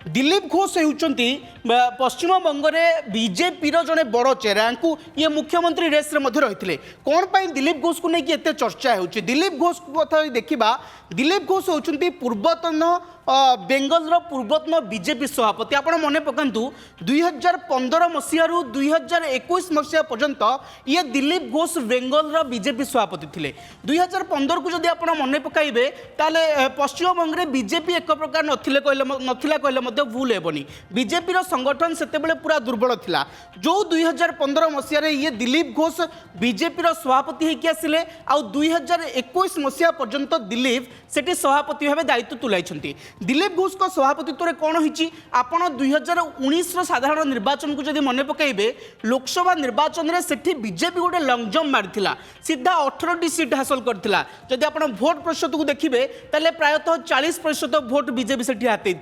दिलीप घोष होती पश्चिम बंग में बीजेपी जड़े बड़ चेहरा ये मुख्यमंत्री रेस रही कौन पाई दिलीप घोष को लेकिन एत चर्चा हो दिलीप घोष कथा देखा दिलीप घोष होती पूर्वतन बेंगल पूर्वतन बीजेपी सभापति आप मन पकातु 2015 मसीह 2021 मसीहा पर्यंत ये दिलीप घोष बेंगल बीजेपी सभापति थे 2015 को जब आप मन पकाइबे ताले पश्चिम बंग में बीजेपी एक प्रकार नथिला कहले भूल हेबनी बीजेपी संगठन से पूरा दुर्बल थिला जो 2015 मसीह ये दिलीप घोष बीजेपी सभापति होकर आसिले आ 2021 मसीहा पर्यंत दिलीप सेठी सभापति भाव दायित्व तुलाई दिलीप घोष को सभापतित्व कौन होती आपण 2019 साधारण निर्वाचन को जब मन पकाइबे लोकसभा निर्वाचन में सेठी बीजेपी गोटे लंग जंप मारी सीधा 18टी सीट हासिल करथिला जदि आपण भोट प्रतिशत को देखिए ताले प्रायतः 40% भोट बीजेपी सेठी हाथी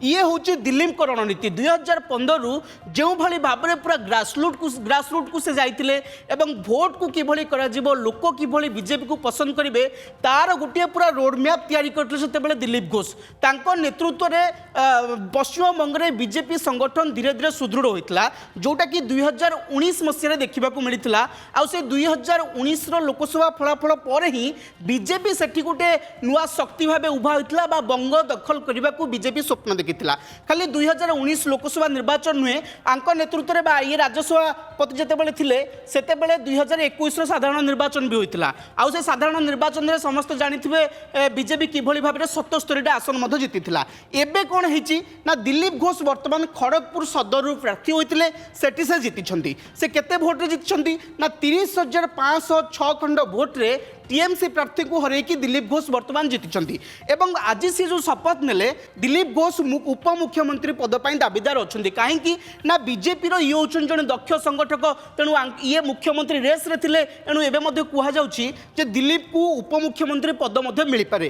ये हूँ दिलीप को रणनीति 2015 रु जो भाई भाव में पूरा ग्रासरूट को से जाइए एवं भोट को किभली करा जिवो लोक किभली बीजेपी को पसंद करेंगे तार गोटे पूरा रोडमैप तैयारी करते दिलीप घोष तांको नेतृत्व में पश्चिम बंग में बीजेपी संगठन धीरे धीरे सुदृढ़ होता जोटा कि 2019 मसीह देखा मिलता आ से 2019 लोकसभा फलाफल पर ही बीजेपी सेठी गोटे नुआ शक्ति भाव उभा होता बंग दखल करने को बीजेपी स्वप्न देखी खाली 2019 लोकसभा निर्वाचन नुहे आंक नेतृत्व में ये राज्यसभापति जितेबाला थे से 2021 साधारण निर्वाचन भी होता आउ से साधारण निर्वाचन में समस्त जानी बीजेपी किभली भाव में 77 आसन जीति एबे कौन होती ना दिलीप घोष वर्तमान खड़गपुर सदर प्रार्थी होते से जीति से केते भोट जीति ना 30,506 खंड भोट्रे टीएमसी प्रार्थी को हरैकी दिलीप घोष वर्तमान जीति एवं आज सी जो शपथ नेले दिलीप घोष उपमुख्यमंत्री पद पर दाबीदार अच्छा कहीं ना बीजेपी ये होती जड़े दक्ष संगठक तेणु ये मुख्यमंत्री रेस रे थिले एणु एबे कहुचे दिलीप को उपमुख्यमंत्री पद मिल पारे